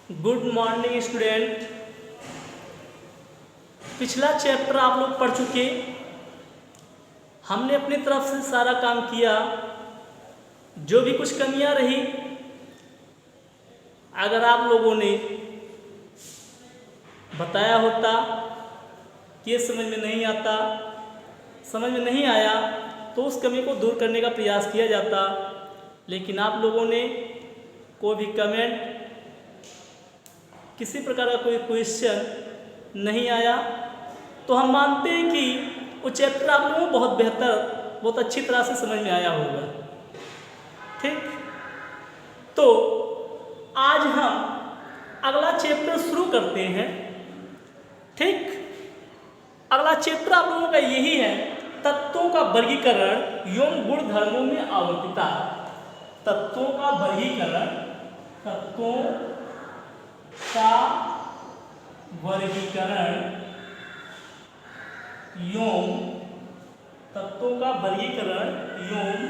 Good morning student. पिछला chapter आप लोग पढ़ चुके। हमने अपनी तरफ से सारा काम किया। जो भी कुछ कमियां रही, अगर आप लोगों ने बताया होता कि ये समझ में नहीं आता, समझ में नहीं आया, तो उस कमी को दूर करने का प्रयास किया जाता। लेकिन आप लोगों ने कोई भी कमेंट, किसी प्रकार का कोई क्वेश्चन नहीं आया, तो हम मानते हैं कि वो चैप्टर आप लोगों को बहुत बेहतर, बहुत अच्छी तरह से समझ में आया होगा। ठीक, तो आज हम अगला चैप्टर शुरू करते हैं। ठीक, अगला चैप्टर आप लोगों का यही है, तत्वों का वर्गीकरण एवं गुण धर्मों में आवर्तिता। तत्वों का वर्गीकरण, तत्वों का वर्गीकरण एवं तत्वों का वर्गीकरण एवं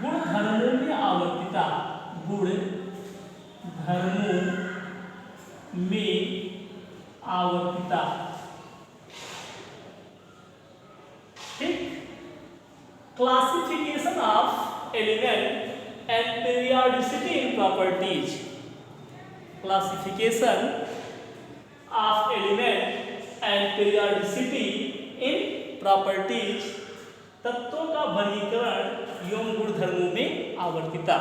गुण धर्मों में आवर्तिता। गुण धर्मों में आवर्तिता। ठीक, classification of element and periodicity in properties. Classification of element and periodicity in properties. तत्वों का वर्गीकरण एवं गुण धर्मों में आवर्तिता।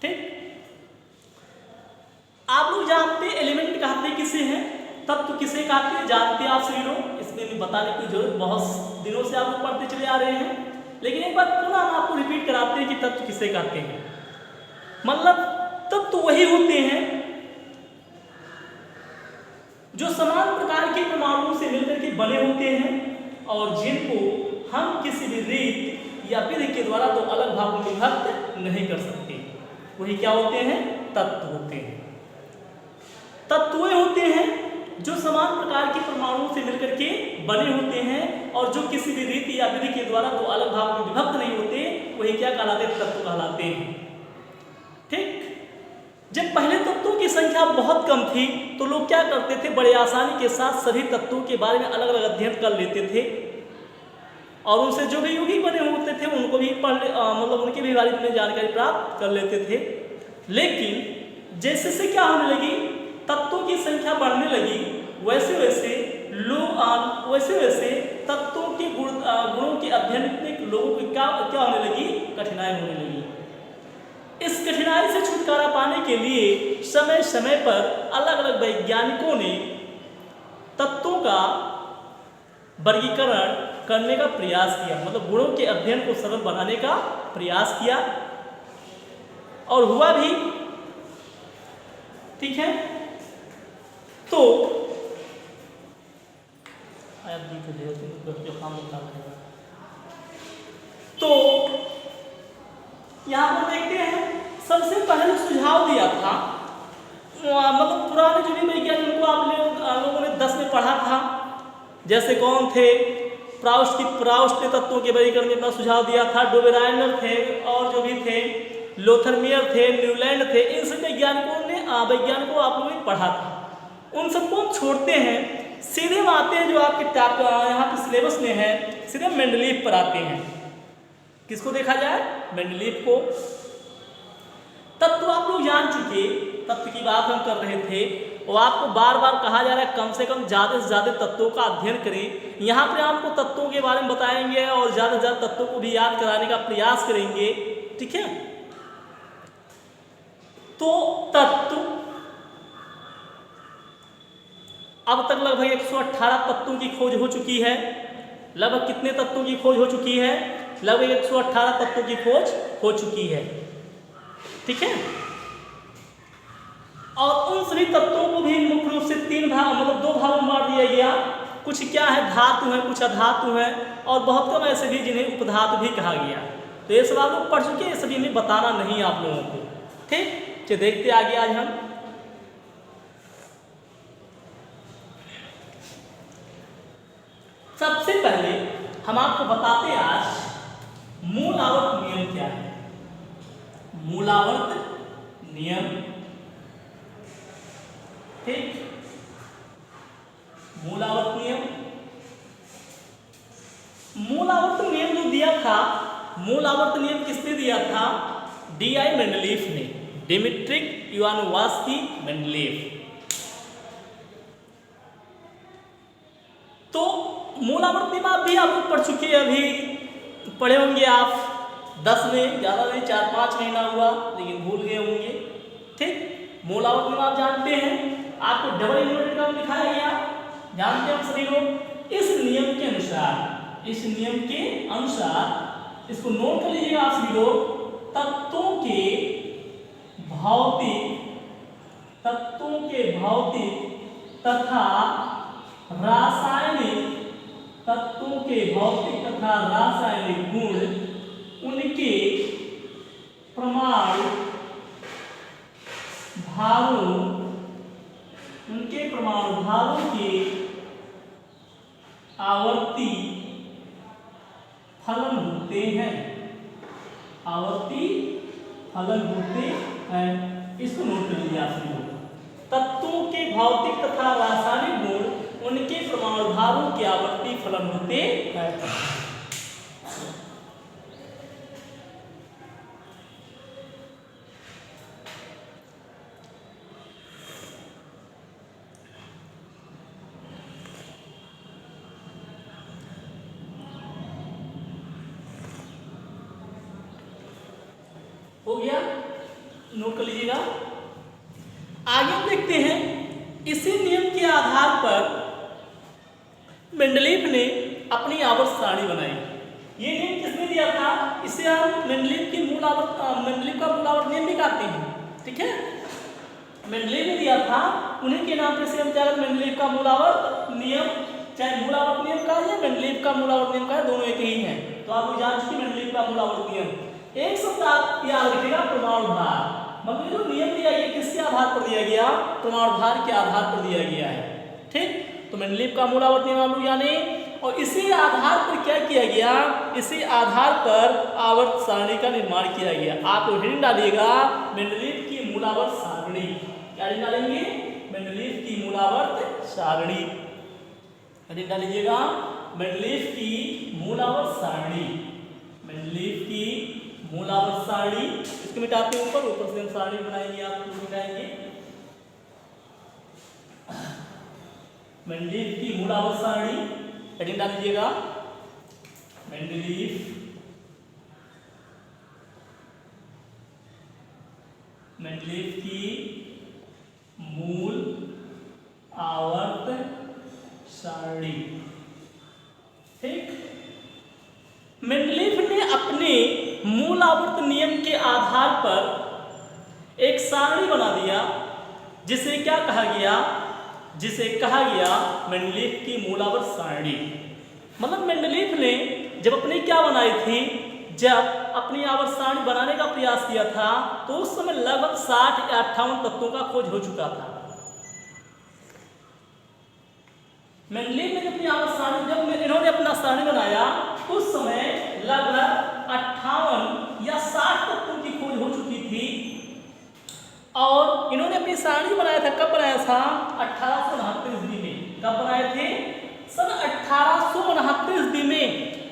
ठीक, आप लोग जानते हैं एलिमेंट कहते किसे हैं, तत्व किसे कहते हैं, जानते हैं आप सभी लोग। इसमें भी बताने की जरूरत, बहुत दिनों से आप लोग पढ़ते चले आ रहे हैं, लेकिन एक बार पुनः हम आपको रिपीट कराते हैं कि तत्व किसे कहते हैं। मतलब तत्व वही होते हैं जो समान प्रकार के परमाणुओं से मिलकर के बने होते हैं और जिनको हम किसी भी रीत या विधि के द्वारा तो अलग भागों में विभक्त नहीं कर सकते। वही क्या होते हैं? तत्व होते हैं। तत्व होते हैं जो समान प्रकार के परमाणुओं से मिलकर के बने होते हैं और जो किसी भी रीति या विधि के द्वारा तो अलग भागों में विभक्त नहीं होते। वही क्या कहलाते हैं? तत्व कहलाते हैं। ठीक, जब पहले तत्वों की संख्या बहुत कम थी तो लोग क्या करते थे, बड़े आसानी के साथ सभी तत्वों के बारे में अलग अलग अध्ययन कर लेते थे और उनसे जो भी योगी बने होते थे उनको भी मतलब उनके भी बारे में जानकारी प्राप्त कर लेते थे। लेकिन जैसे से क्या होने लगी, तत्वों की संख्या बढ़ने लगी, वैसे वैसे तत्वों के गुणों के अध्ययन में लोगों को क्या होने लगी, कठिनाई होने लगी। इस कठिनाई से छुटकारा पाने के लिए समय समय पर अलग अलग वैज्ञानिकों ने तत्वों का वर्गीकरण करने का प्रयास किया, मतलब गुणों के अध्ययन को सरल बनाने का प्रयास किया और हुआ भी। ठीक है, तो यहाँ पर देखते हैं, सबसे पहले सुझाव दिया था, मतलब पुराने जो भी वैज्ञानिक को आप लोगों ने 10 में पढ़ा था, जैसे कौन थे, प्राउस्ट ने तत्वों के वर्गीकरण में अपना सुझाव दिया था। डोबेराइनर थे और जो भी थे, लोथरमियर थे, न्यूलैंड थे। इन सब वैज्ञानिकों आप लोगों ने पढ़ा था। उन सबको हम छोड़ते हैं, सीधे हम आते हैं जो आपके यहाँ पे सिलेबस में है, सीधे मेंडलीव पर आते हैं। किसको देखा जाए? मेंडलीव को। तत्व आप लोग जान चुके, तत्व की बात हम कर रहे थे और आपको बार बार कहा जा रहा है कम से कम ज़्यादा से ज़्यादा तत्वों का अध्ययन करें। यहाँ पे आपको तत्वों के बारे में बताएंगे और ज़्यादा से ज़्यादा तत्वों को भी याद कराने का प्रयास करेंगे। ठीक है, तो तत्व अब तक लगभग 118 तत्वों की खोज हो चुकी है। लगभग कितने तत्वों की खोज हो चुकी है? लगभग 118 तत्वों की खोज हो चुकी है। ठीक है, और उन सभी तत्वों को भी मुख्य रूप से 3 भाग, मतलब 2 भागों में बांट दिया गया। कुछ क्या है, धातु है, कुछ अधातु है और बहुत कम ऐसे भी जिन्हें उपधातु भी कहा गया। तो ये सब आप लोग पढ़ चुके हैं, ये सभी हमें बताना नहीं आप लोगों को। ठीक, चलिए देखते आगे। आज हम सबसे पहले हम आपको बताते हैं आज मूल आवर्त नियम क्या है। मूल आवर्त नियम ठीक, मूलावर्त नियम, मूलावर्त नियम जो दिया था, मूलावर्त नियम किसने दिया था? डी.आई. मेंडलीफ ने, डिमिट्रिक इवानोव्स्की मेंडलीफ। तो मूलावर्त नियम आप भी आप लोग पढ़ चुके हैं, अभी पढ़े होंगे आप 10 में, ज़्यादा नहीं 4-5 महीना हुआ, लेकिन भूल गए होंगे। ठीक, मूलावर्त नियम आप जानते हैं, आपको डबल इन्वर्टेड कॉमा दिखाया गया, जानते हैं सभी लोग। इस नियम के अनुसार, इस नियम के अनुसार इसको नोट कर लीजिएगा आप सभी लोग, तत्वों के भौतिक तथा रासायनिक, तत्वों के भौतिक तथा रासायनिक गुण उनके परमाणु भारों के आवर्ती फलन होते हैं, आवर्ती फलन होते हैं। इसको नोट कर लीजिए आप सभी लोग। तत्वों के भौतिक तथा रासायनिक गुण उनके परमाणु भारों के आवर्ती फलन होते हैं। हो गया, नोट कर लीजिएगा। आगे हम देखते हैं, इसी नियम के आधार पर मेंडलीफ ने अपनी आवर्त सारणी बनाई। ये नियम किसने दिया था? इसे हम मेंडलीफ का मूलावर्त नियम भी कहते हैं। ठीक है, मेंडलीफ ने दिया था, उन्हीं के नाम से हम क्या मेंडलीफ का मूलावर्त नियम, चाहे मूलावर्त नियम का या मेंडलीफ का मूलावर्त नियम का, दोनों एक ही हैं। तो आप जान चुके मेंडलीफ का मूलावर्त नियम। एक शब्द आप याद रखिएगा, परमाणु भार। मतलब जो नियम दिया गया किसके आधार पर दिया गया? परमाणु भार के आधार पर दिया गया है। ठीक, तो मेंडलीफ का मूलावर्त नियम आप लोग जाने, और इसी आधार पर क्या किया गया? इसी आधार पर आवर्त सारणी का निर्माण किया गया। आप हेडिंग डालिएगा मेंडलीफ की मूलावर्त सारणी। क्या हेडिंग डालेंगे? मेंडलीफ की मूलावर्त सारणी। हेडिंग डालिएगा मेंडलीफ की मूलावर्त सारणी, मेंडलीफ की मूलावर्त सारणी। इसको मिटाते हैं ऊपर से हम सारणी बनाएंगे, आप लोग मिटाएंगे। मेंडलीफ की मूलावर्त सारणी, हेडिंग डाल दीजिएगा मेंडलीफ की मूल आवर्त सारणी। ठीक, मेंडलीफ ने अपने मूल आवर्त नियम के आधार पर एक सारणी बना दिया, जिसे क्या कहा गया? जिसे कहा गया मेंडलीफ की मूलावर्त सारणी। मतलब मेंडलीफ ने जब अपनी क्या बनाई थी, जब अपनी आवर्त सारणी बनाने का प्रयास किया था, तो उस समय लगभग 60 या 58 तत्वों का खोज हो चुका था। मेंडलीफ ने अपनी आवर्त सारणी, जब इन्होंने अपना सारणी बनाया, उस समय लगभग 58 या 60 तत्वों की खोज हो चुकी थी। और इन्होंने अपनी सारणी बनाया था, कब बनाया था? 1869 ईस्वी में। कब बनाए थे? सन 1869 ईस्वी में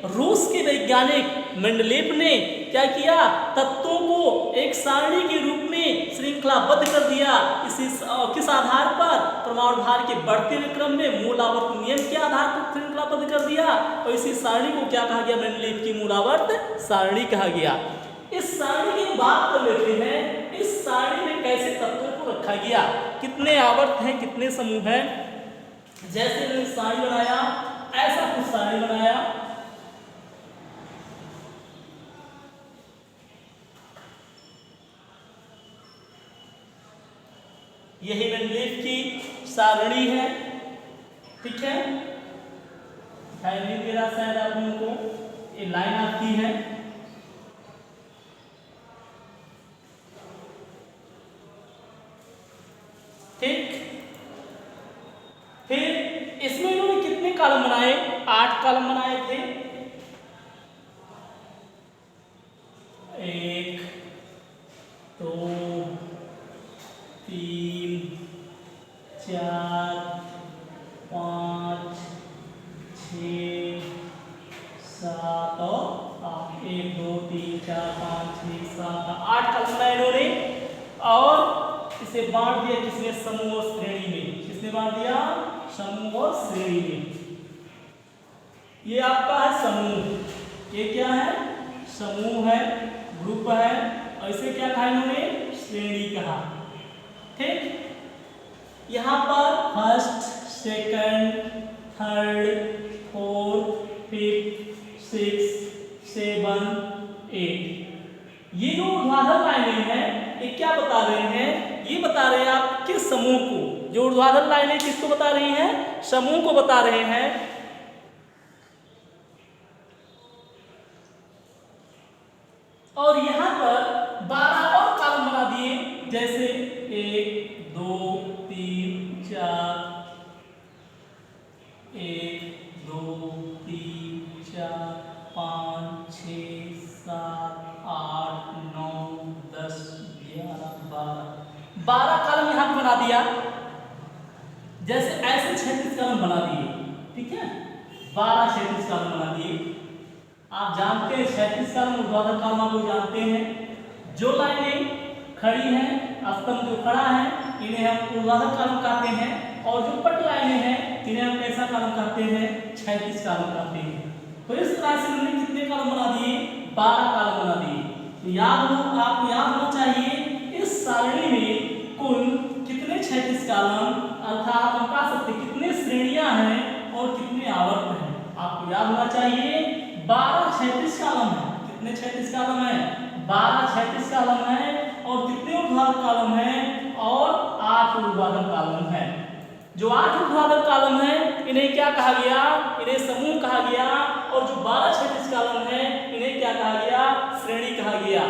रूस के वैज्ञानिक मेंडलीफ ने क्या किया? तत्वों को एक सारणी के रूप में श्रृंखलाबद्ध कर दिया। किस आधार पर? परमाणु भार के बढ़ते हुए क्रम में मूलावर्त नियम के आधार पर श्रृंखलाबद्ध कर दिया, और इसी सारणी को क्या कहा गया? मेंडलीफ की मूलावर्त सारणी कहा गया। इस सारणी की बात कर लेते हैं। इस सारणी में कैसे तत्वों को रखा गया, कितने आवर्त हैं, कितने समूह हैं। जैसे मैंने सारणी बनाया, ऐसा कुछ सारणी बनाया। यही मेंडलीफ की सारणी है। ठीक है, दिखाई नहीं दे रहा शायद आप लोगों को, ये लाइन आपकी है। ठीक, फिर इसमें इन्होंने कितने कॉलम बनाए? 8 कॉलम बनाए थे। 1 2 3 4 5 6 7 और 8, 1 2 3 4 5 6 7 8 कॉलम बनाए इन्होंने और इसे बांट दिया किसने, समूह और श्रेणी में। किसने बांट दिया, समूह और श्रेणी में। ये आपका है समूह, ये क्या है, समूह है, ग्रुप है, और इसे क्या कहा इन्होंने, श्रेणी कहा। ठीक, यहाँ पर first, second, third, fourth, fifth, six, 7, 8, ये जो ऊर्ध्वाधर लाइनें हैं ये क्या बता रहे हैं, ये बता रहे हैं आप किस समूह को, जो ऊर्ध्वाधर लाइनें किसको बता रही हैं, समूह को बता रहे हैं। और यहाँ पर 12 और कॉलम बना दिए, जैसे 1 2 3 4, 1 2 3 4 5 6 7 8 9 10 11 12 कॉलम यहाँ पे बना दिया। जैसे ऐसे 36 कॉलम बना दिए, ठीक है, 12 36 कॉलम बना दिए। आप जानते हैं 36 कॉलम ऊर्ध्वाधर कॉलम आप लोग जानते हैं, जो लाइनें खड़ी हैं, स्तंभ जो खड़ा है इन्हें हम ऊर्ध्वाधर कॉलम कहते हैं, और जो पट लाइनें हैं इन्हें हम कैसा कॉलम कहते हैं, 36 कॉलम कहते हैं। तो इस तरह से हमने कितने कॉलम बना दिए, 12 कॉलम बना दिए। तो आपको याद होना चाहिए इस सारणी में कुल कितने 36 कॉलम, अर्थात हम कह सकते कितने श्रेणियां हैं और कितने आवर्त हैं। आपको याद होना चाहिए 12 36 कॉलम है। कितने 36 कॉलम है, 12 36 कॉलम है, और कितने ऊर्ध्वाधर कॉलम है, और 8 ऊर्ध्वाधर कॉलम है। जो 8 ऊर्ध्वाधर कॉलम है इन्हें क्या कहा गया, इन्हें समूह कहा गया, और जो 12 36 कॉलम है इन्हें क्या कहा गया, श्रेणी कहा गया।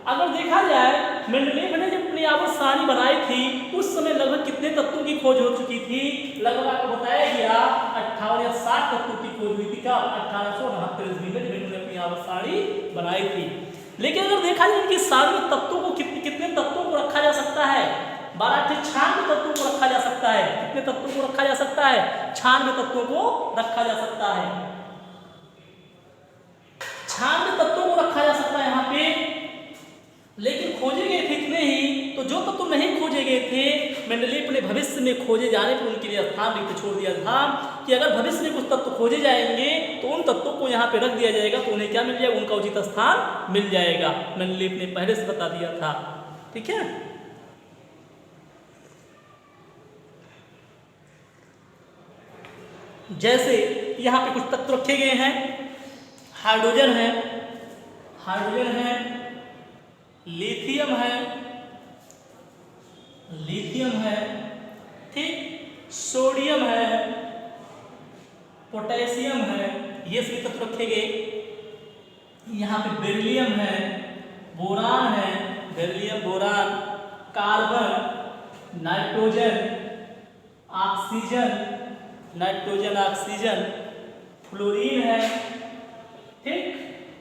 अगर देखा जाए मेंडलीव ने जब अपनी आवर्त सारणी बनाई थी उस समय लगभग कितने तत्वों की खोज हो चुकी थी, लगभग आपको बताया गया 58 या 60 तत्वों की खोज हुई थी। क्या 1869 ईस्वी में मेंडलीव ने अपनी आवर्त सारणी बनाई थी। लेकिन अगर देखा जाए इनकी सारणी में तत्वों को कितने तत्वों को रखा जा सकता है, 12 से 96 तत्वों को रखा जा सकता है। कितने तत्वों को रखा जा सकता है, 96 तत्वों को रखा जा सकता है, 96 तत्वों को रखा जा सकता है यहाँ पे। लेकिन खोजे गए थे इतने ही, तो जो तत्व नहीं खोजे गए थे मेंडलीव ने भविष्य में खोजे जाने पर उनके लिए स्थान रिक्त छोड़ दिया था कि अगर भविष्य में कुछ तत्व खोजे जाएंगे तो उन तत्वों को यहाँ पे रख दिया जाएगा, तो उन्हें क्या मिल जाएगा, उनका उचित स्थान मिल जाएगा। मेंडलीव ने पहले से बता दिया था, ठीक है। जैसे यहाँ पे कुछ तत्व रखे गए हैं, हाइड्रोजन है, लिथियम है, ठीक, सोडियम है, पोटेशियम है, ये सभी तत्व रखे गए। यहाँ पे बेरिलियम है, बोरान है, beryllium boron, carbon, nitrogen, oxygen, fluorine है, ठीक।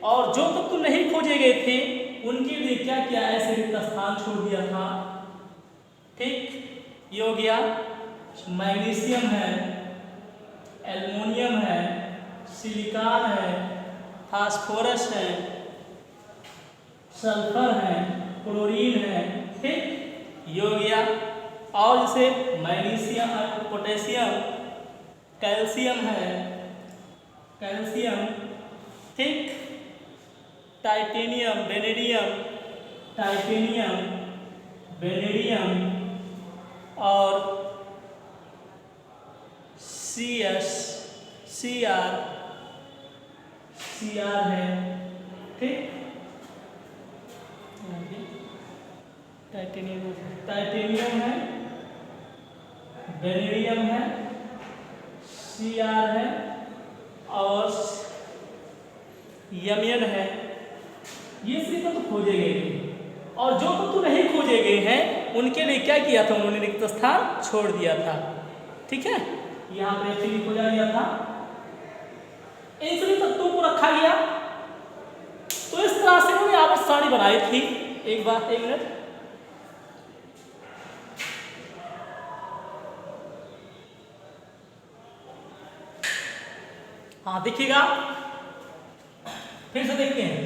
और जो तत्व नहीं खोजे गए थे उनके लिए क्या किया, ऐसे रिक्त स्थान छोड़ दिया था, ठीक। ये हो गया। मैग्नीशियम है, एल्युमिनियम है, सिलिकॉन है, फास्फोरस है, सल्फर है, क्लोरीन है, ठीक। ये हो गया। और जैसे मैग्नीशियम, पोटेशियम, कैल्शियम है, ठीक, टाइटेनियम, वेनेडियम और सीआर है, ठीक। टाइटेनियम है, वेनेडियम है, सीआर है और यमियन है। ये सभी तत्व खोजे गए थे, और जो तत्व नहीं खोजे गए हैं उनके लिए क्या किया था, उन्होंने रिक्त स्थान छोड़ दिया था, ठीक है। यहाँ पर एक्चुअली खोजा गया था, इन सभी तत्वों को रखा गया। तो इस तरह से उन्होंने आवर्त सारणी बनाई थी। एक मिनट, हाँ देखिएगा, फिर से देखते हैं।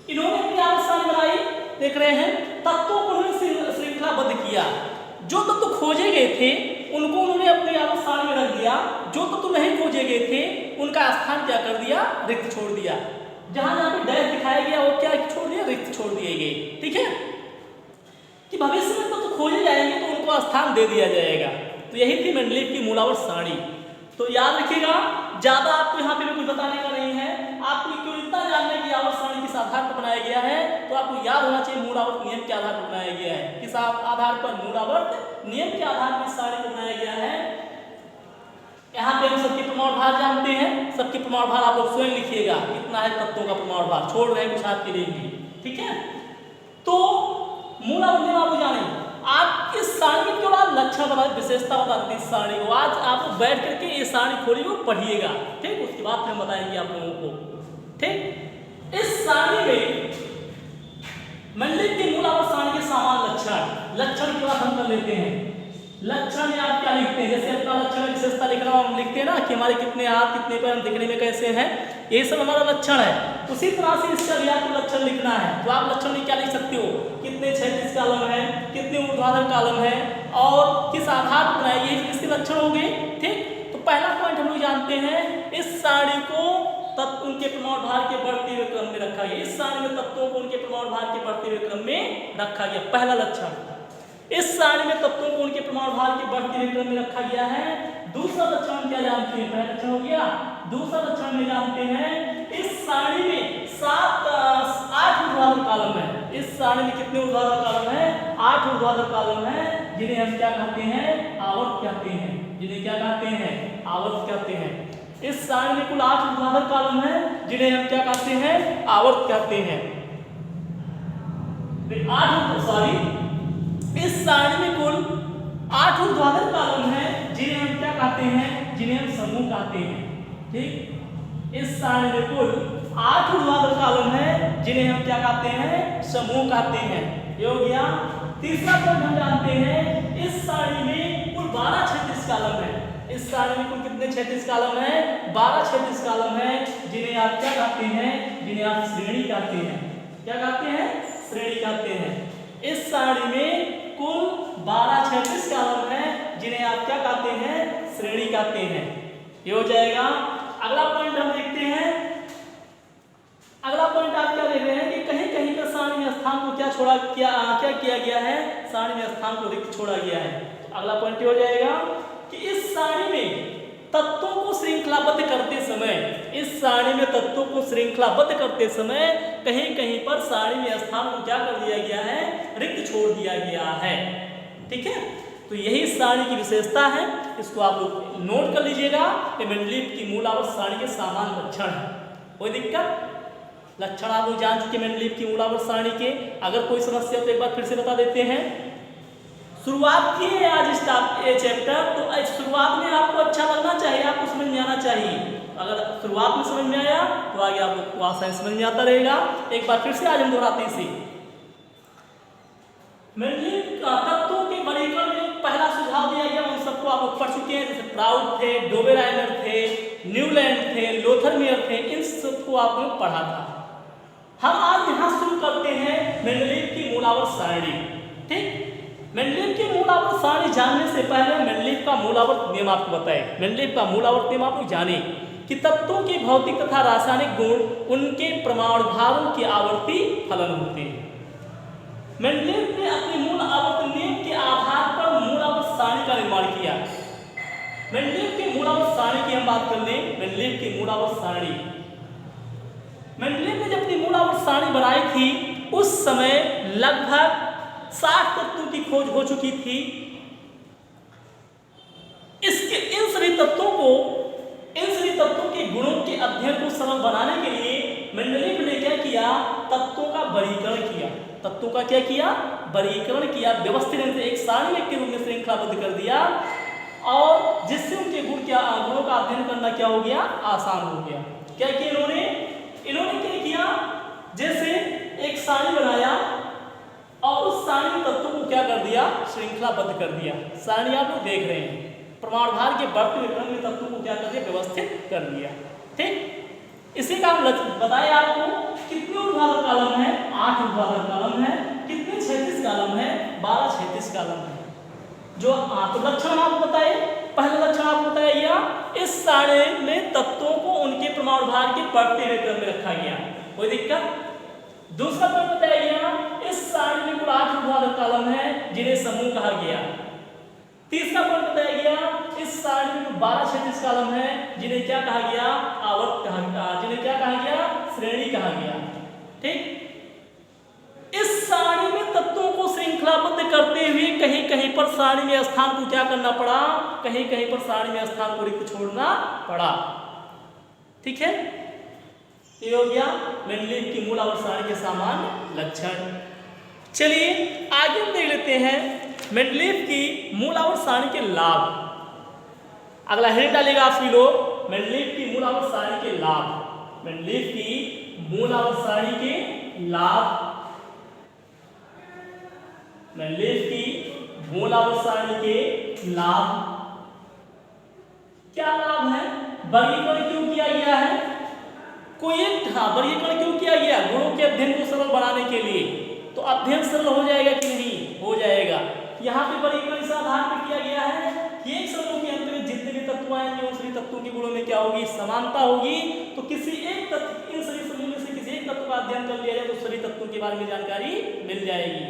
इन्होंने अपनी आवर्त सारणी बनाई, देख रहे हैं, तत्वों को उन्होंने श्रृंखलाबद्ध किया। जो तत्व खोजे गए थे उनको उन्होंने अपनी आवर्त सारणी में रख दिया, जो तत्व नहीं खोजे गए थे उनका स्थान क्या कर दिया, रिक्त छोड़ दिया। जहां जहां पे डैश दिखाया गया वो क्या छोड़ दिया, रिक्त छोड़ दिए गए। ठीक है, कि भविष्य में तत्व खोजे जाएंगे तो उनको स्थान दे दिया जाएगा। तो यही थी मेंडलीव की मूलावर्त सारणी। तो याद रखिएगा, ज्यादा आपको यहाँ पे कुछ बताने का नहीं है। आपको क्यों इतना जानना है कि आवर्त सारणी किस आधार पर बनाया गया है, तो आपको याद होना चाहिए मूलावर्त नियम के आधार पर बनाया गया है। किस आधार पर, मूलावर्त नियम के आधार पर सारणी को बनाया गया है। यहाँ पे हम सबके प्रमाण भार जानते हैं, सबके प्रमाण भार आप लोग स्वयं लिखिएगा, कितना है तत्वों का प्रमाण भार, छोड़ रहे हैं कुछ आपके लिए भी। ठीक है, तो मूलावर्त नियम आप जाने, आप इस सारणी के बाद लक्षण बता, विशेषता बताते इस सारणी को। आज आप बैठ करके ये सारणी खोलिए और पढ़िएगा। ठीक, उसके बाद फिर बताएंगे आप लोगों को। ठीक, इस सारणी में मेंडलीव की मूलावर्त सारणी के सामान्य लक्षण की बात हम कर लेते हैं। लक्षण में आप क्या लिखते हैं, जैसे अपना लक्षण विशेषता लिखना हम लिखते हैं ना, कि हमारे कितने हाथ, कितने पैर, दिखने में कैसे हैं, ये सब हमारा लक्षण है। उसी तरह से इसका भी आपको लक्षण लिखना है। तो आप लक्षण में क्या लिख सकते हो, कितने क्षैतिज कॉलम है, कितने ऊर्ध्वाधर कॉलम है और किस आधार पर बनाए, ये इसके लक्षण हो गए। ठीक, तो पहला पॉइंट हम लोग जानते हैं, इस सारणी को तत्व उनके प्रमाण भार के बढ़ते हुए क्रम में रखा गया। इस सारणी में तत्वों को उनके प्रमाण भार के बढ़ते हुए क्रम में रखा गया, पहला लक्षण। इस सारणी में तत्वों को उनके प्रमाण भार के बढ़ते हुए क्रम में रखा गया है। दूसरा लक्षण क्या जानते हैं, पहला लक्षण हो गया। दूसरा लक्षण में जानते हैं, इस सारणी में 8 ऊर्ध्वाधर कॉलम है। इस सारणी में कितने ऊर्ध्वाधर कॉलम है, 8 ऊर्ध्वाधर कॉलम है, जिन्हें हम क्या कहते हैं, आवर्त कहते हैं। जिन्हें क्या कहते हैं, आवर्त कहते हैं। इस सारणी में कुल 8 ऊर्ध्वाधर कॉलम है, जिन्हें हम क्या कहते हैं, आवर्त कहते हैं। इस सारणी में कुल 8 ऊर्ध्वाधर कॉलम है, जिन्हें हम क्या कहते हैं, जिन्हें हम समूह कहते हैं। ठीक, इस सारणी में कुल 8 ऊर्ध्वाधर कॉलम है, जिन्हें हम क्या कहते हैं, समूह कहते हैं। ये हो गया। तीसरा पॉइंट हम जानते हैं, इस सारणी में कुल 12 क्षैतिज कॉलम है। इस सारणी में कुल कितने क्षैतिज कॉलम है, 12 क्षैतिज कॉलम है, जिन्हें आप क्या कहते हैं, जिन्हें आप श्रेणी कहते हैं। क्या कहते हैं, श्रेणी कहते हैं। इस सारणी में कुल 12 क्षैतिज कॉलम है, जिन्हें आप क्या कहते हैं, श्रेणी कहते हैं। ये हो जाएगा। अगला पॉइंट हम देखते हैं। अगला पॉइंट आप क्या देख रहे हैं कि कहीं कहीं पर सारणी में स्थान को क्या किया गया है, सारणी में स्थान को रिक्त छोड़ा गया है। तो अगला पॉइंट ये हो जाएगा कि इस सारणी में तत्वों को श्रृंखलाबद्ध करते समय, इस सारणी में तत्वों को श्रृंखलाबद्ध करते समय कहीं कहीं पर सारणी में स्थान को क्या कर दिया गया है, रिक्त छोड़ दिया गया है। ठीक है, तो यही सारणी की विशेषता है। इसको आप लोग नोट कर लीजिएगा। ये मेंडलीव की मूलावर्त सारणी के सामान्य लक्षण है। कोई दिक्कत, लक्षण आप लोग जान चुके मेंडलीव की मूलावर्त सारणी के। अगर कोई समस्या तो एक बार फिर से बता देते हैं। शुरुआत की है आज ये चैप्टर, तो शुरुआत में आपको अच्छा लगना चाहिए, आपको समझ में आना चाहिए। अगर शुरुआत में समझ में आया तो आगे आप लोग को आसानी समझ में आता रहेगा। एक बार फिर से आज हम दोहराते हैं। मेंडलीव तत्वों के वर्गीकरण में पहला सुझाव दिया गया, उन सबको आप लोग पढ़ चुके हैं, जैसे प्राउड थे, डोबेराइनर थे, न्यूलैंड थे, लोथरमेयर थे, इन सबको आप लोग पढ़ा था। हम आज यहाँ शुरू करते हैं मेंडलीव की मूलावर्त सारणी। ठीक, मेंडलीव की मूलावर्त सारणी जानने से पहले मेंडलीव का मूलावर्त नियम आपको बताएं। मेंडलीव का मूलावर्त नियम आप लोग जाने कि तत्वों के भौतिक तथा रासायनिक गुण उनके प्रमाण भारों के आवर्ती फलन होते हैं। मेंडलीव ने अपने मूल आवर्त नियम के आधार पर मूलावर्त सारणी का निर्माण किया। मेंडलीव की मूलावर्त सारणी की हम बात कर लें। मेंडलीव की मूलावर्त सारणी, मेंडलीव ने जब अपनी मूलावर्त सारणी बनाई थी उस समय लगभग 60 तत्वों की खोज हो चुकी थी। इसके इन सभी तत्वों के गुणों के अध्ययन को सरल बनाने के लिए मेंडलीव ने क्या किया, तत्वों का वर्गीकरण किया। तत्वों का क्या किया, वर्गीकरण किया, व्यवस्थित से एक सारणी के रूप में श्रृंखलाबद्ध कर दिया, और जिससे उनके गुणों का अध्ययन करना क्या हो गया, आसान हो गया। क्या किया इन्होंने क्या किया, जैसे एक सारणी बनाया और उस सारणी में तत्वों को क्या कर दिया, श्रृंखलाबद्ध कर दिया। सारणी आप लोग देख रहे हैं, प्रमाण भार के बढ़ते हुए क्रम में तत्वों को क्या कर दिया, व्यवस्थित कर दिया। ठीक, इसी का हम बताए आपको कितने ऊर्ध्वाधर कॉलम है, 8 ऊर्ध्वाधर कॉलम है, कितने क्षैतिज कॉलम है, 12 क्षैतिज कॉलम है। जो आप लक्षण आपको बताए, पहला लक्षण आपको बताया इस सारणी में तत्वों को उनके परमाणु भार के बढ़ते हुए क्रम में रखा गया, कोई दिक्कत। दूसरा पॉइंट बताया गया इस सारणी में कुल 8 ऊर्ध्वाधर कॉलम है जिन्हें समूह कहा गया। तीसरा पॉइंट बताया गया इस सारणी में 12 क्षैतिज कॉलम है जिन्हें क्या कहा गया, आवर्त कहा गया, जिन्हें क्या कहा गया, श्रेणी कहा गया। ठीक, इस सारणी में तत्वों को श्रृंखलाबद्ध करते हुए कहीं कहीं पर सारणी में स्थान को क्या करना पड़ा, कहीं कहीं पर सारणी में स्थान को रिक्त छोड़ना पड़ा। ठीक है, ये हो गया मेंडलीव की मूल आवर्त सारणी के सामान्य लक्षण। चलिए आगे हम देख लेते हैं मेंडलीव की मूल आवर्त सारणी के लाभ। अगला हेडिंग डालेगा आप सभी लोग, मेंडलीव की मूल आवर्त सारणी के लाभ। मेंडलीव की मूल आवर्त सारणी के लाभ, मेंडलीव की मूल आवर्त सारणी के लाभ। क्या लाभ है, वर्गीकरण क्यों किया गया है, कोई एक वर्गीकरण क्यों किया गया, गुणों के अध्ययन को सरल बनाने के लिए। तो अध्ययन सरल हो जाएगा कि नहीं, हो जाएगा। यहाँ पे वर्गीकरण इस आधार पर किया गया है कि एक समूह के अंतर्गत जितने भी तत्व आएंगे उन सभी तत्वों के गुणों में क्या होगी, समानता होगी। तो किसी एक तत्व, इन सभी समूह में से किसी एक तत्व का अध्ययन कर लिया जाए तो सभी तत्वों के बारे में जानकारी मिल जाएगी।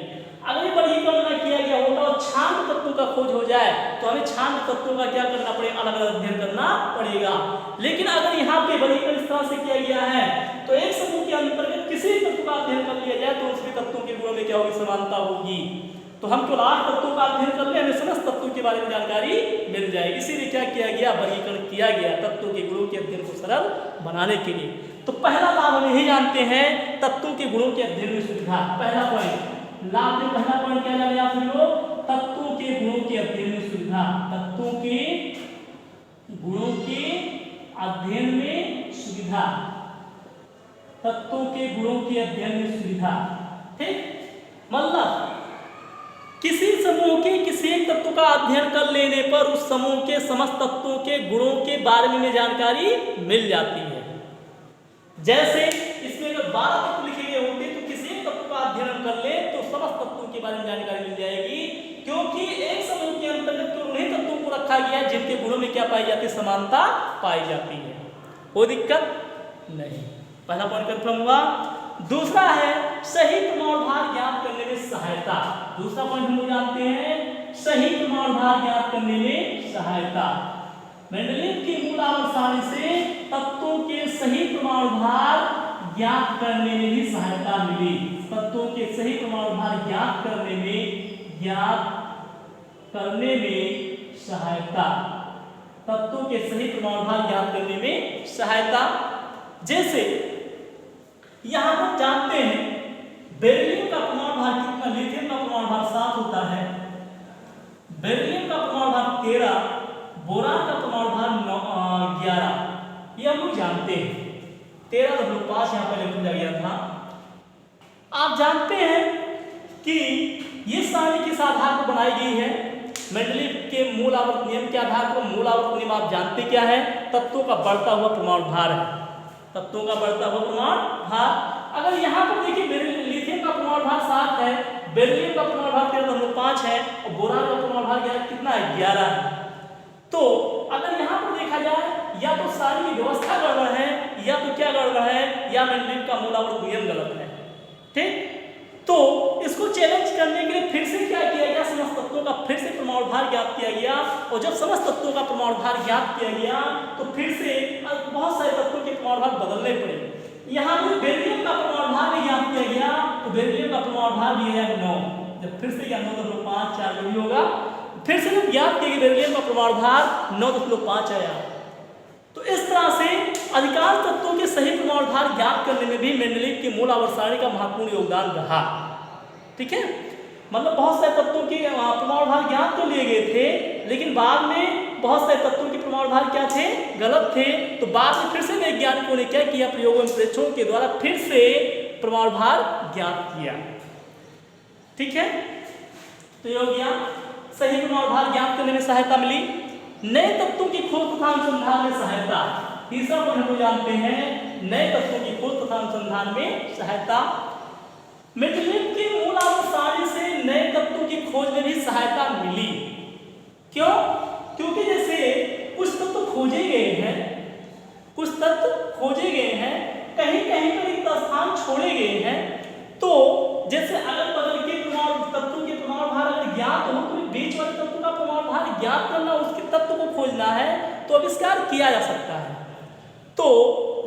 अगर ये वर्गीकरण न किया गया होता और छांट तत्वों का खोज हो जाए तो हमें छांट तत्वों का क्या करना पड़ेगा, अलग अलग अध्ययन करना पड़ेगा। लेकिन अगर यहाँ पे वर्गीकरण इस तरह से किया गया है तो एक समूह के अंतर्गत किसी तत्व का अध्ययन कर लिया जाए तो उसके तत्वों के गुणों में क्या होगी, समानता होगी। तो हम केवल 8 तत्वों का अध्ययन कर ले, हमें समस्त तत्वों के बारे में जानकारी मिल जाएगी। इसीलिए क्या किया गया, वर्गीकरण किया गया तत्वों के गुणों के अध्ययन को सरल बनाने के लिए। तो पहला लाभ हम यही जानते हैं, तत्वों के गुणों के अध्ययन में सुविधा। पहला पॉइंट लाभ में पहला पॉइंट क्या जाने आप लोग, तत्वों के गुणों के अध्ययन में सुविधा। तत्वों के गुणों के अध्ययन में सुविधा, तत्वों के गुणों के अध्ययन में सुविधा। ठीक, मतलब किसी समूह के किसी एक तत्व का अध्ययन कर लेने पर उस समूह के समस्त तत्वों के गुणों के बारे में जानकारी मिल जाती है। जैसे इसमें अगर 12 तत्व लिखे गए होते तो किसी एक तत्व का अध्ययन कर ले तो समस्त तत्वों के बारे में जानकारी मिल जाएगी, क्योंकि एक समूह के अंतर्गत तो उन्हीं तत्वों को रखा गया है जिनके गुणों में क्या पाई जाती है, समानता पाई जाती है। कोई दिक्कत नहीं, पहला पॉइंट कंफर्म हुआ। दूसरा है सही परमाणु भार ज्ञात करने में सहायता। दूसरा पॉइंट हम लोग जानते हैं, सही परमाणु भार ज्ञात करने में सहायता। मेंडलीव की मूल आवर्त सारणी से तत्वों के सही परमाणु भार ज्ञात करने में भी सहायता मिली। तत्वों के सही परमाणु भार ज्ञात करने में सहायता, तत्वों के सही परमाणु भार ज्ञात करने में सहायता। जैसे यहां पर जानते हैं बेरिलियम का परमाणु भार कितना, लिथियम का परमाणु भार 7 होता है, बेरिलियम का परमाणु भार 13, बोरान का परमाणु भार 11। ये हम लोग जानते हैं, 13.5 यहाँ पहले पूछा गया था। आप जानते हैं कि ये सारणी किस आधार पर बनाई गई है, मेंडलीव के मूल आवर्त नियम के आधार पर। मूल आवर्त नियम आप जानते क्या है, तत्वों का बढ़ता हुआ परमाणु भार है, तत्वों का बढ़ता हुआ परमाणु भार। अगर यहाँ पर देखिए लिथियम का परमाणु भार 7 है, बेरिलियम का परमाणु भार 13.5 है और बोरान का परमाणु भार कितना है, 11 है। तो अगर यहाँ पर देखा जाए या तो सारी की व्यवस्था गड़बड़ है या तो क्या गड़बड़ है, या मेंडलीव का मूल आवर्त नियम गलत है। ठीक, तो इसको चैलेंज करने के लिए फिर से क्या किया गया, समस्त तत्वों का फिर से परमाणु भार ज्ञात किया गया। और जब समस्त तत्वों का परमाणु भार ज्ञात किया गया तो फिर से बहुत सारे तत्वों के परमाणु भार बदलने पड़े। यहाँ पर बेरिलियम का परमाणु भार भी ज्ञात किया गया, तो बेरिलियम का परमाणु भार भी है 9। जब फिर से 9.5 4 जो भी होगा, फिर से जब ज्ञात किया गया बेरिलियम का परमाणु भार 9.5 आया। तो इस तरह से अधिकांश तत्वों के सही परमाणु भार ज्ञात करने में भी मेंडलीव की मूल आवर्त सारणी का महत्वपूर्ण योगदान रहा। ठीक है, मतलब बहुत सारे तत्वों के परमाणु भार ज्ञात कर लिए गए थे, लेकिन बाद में बहुत सारे तत्वों के परमाणु भार क्या थे, गलत थे। तो बाद में फिर से वैज्ञानिकों ने क्या किया, प्रयोगों एवं परीक्षणों के द्वारा फिर से परमाणु भार ज्ञात किया। ठीक है, तो ये हो गया सही परमाणु भार ज्ञात करने में सहायता मिली। नए तत्वों की खोज तथा अनुसंधान में सहायता। तीसरा पॉइंट हम जानते हैं नए तत्वों की खोज तथा अनुसंधान में सहायता। मेंडलीव की मूल आवर्तसारणी से नए तत्वों की खोज में भी सहायता मिली। क्यों? क्योंकि जैसे कुछ तत्व खोजे गए हैं, कहीं कहीं पर रिक्त स्थान छोड़े गए हैं, तो जैसे अगल बगल के तत्वों के परमाणु भार अगर ज्ञात हो तो बीच वाले तत्व का परमाणु भार ज्ञात करना, उसके तत्व को खोजना है तो आविष्कार किया जा सकता है। तो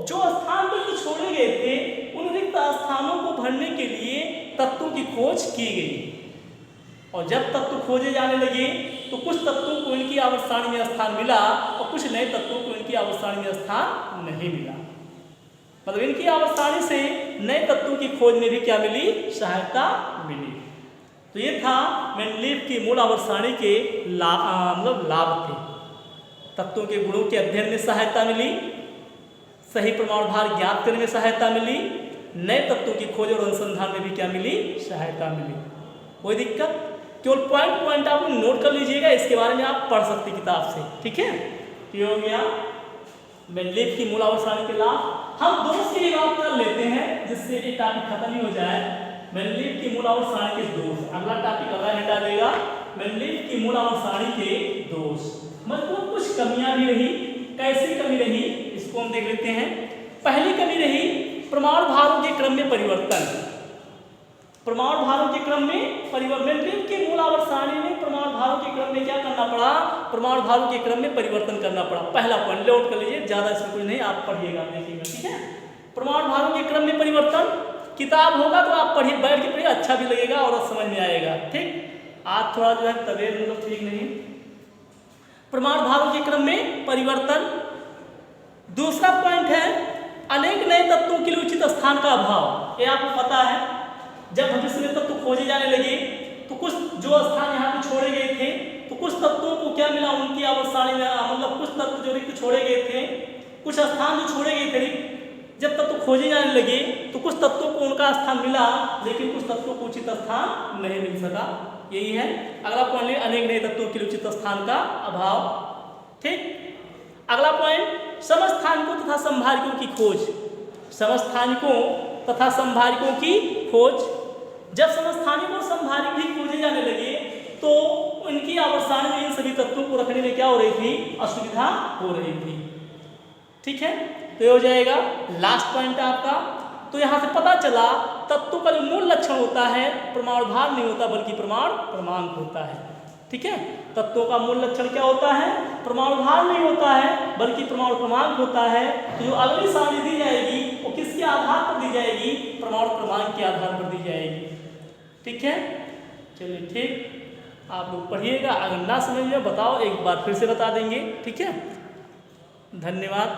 जो स्थान बिल्कुल छोड़े गए थे उन रिक्त स्थानों को भरने के लिए तत्वों की खोज की गई, और जब तत्व खोजे जाने लगे तो कुछ तत्वों को इनकी आवर्तसारणी में स्थान मिला और कुछ नए तत्वों को इनकी आवर्तसारणी में स्थान नहीं मिला। मतलब इनकी आवर्तसारणी से नए तत्वों की खोज में भी क्या मिली? सहायता मिली। तो ये था मेंडलीव की मूल आवर्तसारणी के लाभ थे। तत्वों के गुणों के अध्ययन में सहायता मिली, सही परमाणु भार ज्ञात करने में सहायता मिली, नए तत्वों की खोज और अनुसंधान में भी क्या मिली? सहायता मिली। कोई दिक्कत? केवल पॉइंट आप नोट कर लीजिएगा, इसके बारे में आप पढ़ सकते किताब से। ठीक है, ये हो गया मेंडलीव की मूल आवर्तसारणी के लाभ। हम दोष की बात कर लेते हैं जिससे ये टॉपिक खत्म ही हो जाए। मेंडलीव की मूल आवर्तसारणी के दोष, अगला टॉपिक अगला हटा देगा। मेंडलीव की मूल आवर्तसारणी के दोष, मतलब कुछ कमियां भी रही। कैसी कमी रही इसको हम देख लेते हैं। पहली कमी रही परमाणु भारों के क्रम में परिवर्तन। परमाणु भारों के क्रम में परिवर्तन, मेंडलीव की मूल आवर्तसारणी में परमाणु भारों के क्रम में क्या करना पड़ा? परमाणु भारों के क्रम में परिवर्तन करना पड़ा। पहला पॉइंट नोट कर लीजिए, ज्यादा इसमें कुछ नहीं, आप पढ़िएगा देखिएगा। ठीक है, परमाणु भारों के क्रम में परिवर्तन। किताब होगा तो आप पढ़िए, बैठ के पढ़िए, अच्छा भी लगेगा और समझ में आएगा। ठीक, आज थोड़ा जो है तबीयत मतलब ठीक नहीं। परमाणु भारों के क्रम में परिवर्तन। दूसरा पॉइंट है अनेक नए तत्वों के लिए उचित स्थान का अभाव। ये आपको पता है, जब भविष्य में तत्व खोजे जाने लगे तो कुछ जो स्थान यहाँ पे छोड़े गए थे तो कुछ तत्वों को क्या मिला? उनकी आवर्तसारणी में, मतलब कुछ तत्व जो रिक्त छोड़े गए थे, कुछ स्थान जो छोड़े गए थे रिक्त, जब तत्व खोजे जाने लगे तो कुछ तत्वों को उनका स्थान मिला, लेकिन कुछ तत्वों को उचित स्थान नहीं मिल सका। यही है अगला पॉइंट, अनेक नए तत्वों के लिए उचित स्थान का अभाव। ठीक, अगला पॉइंट समस्थानिकों तथा संभारिकों की खोज। समस्थानिकों तथा संभारिकों की खोज, जब समस्थानिक और संभारिक भी खोजे जाने लगे तो उनकी आवर्तसारणी में इन सभी तत्वों को रखने में क्या हो रही थी? असुविधा हो रही थी। ठीक है, तो ये हो जाएगा लास्ट पॉइंट आपका। तो यहाँ से पता चला तत्वों का जो मूल लक्षण होता है परमाणु भार नहीं होता बल्कि परमाणु क्रमांक होता है। ठीक है, तत्वों का मूल लक्षण क्या होता है? परमाणु भार नहीं होता है बल्कि परमाणु क्रमांक होता है। तो जो अगली सारणी दी जाएगी वो किसके आधार पर दी जाएगी? परमाणु क्रमांक के आधार पर दी जाएगी। ठीक है, चलिए ठीक, आप लोग पढ़िएगा, अगर ना समझ में बताओ एक बार फिर से बता देंगे। ठीक है, धन्यवाद।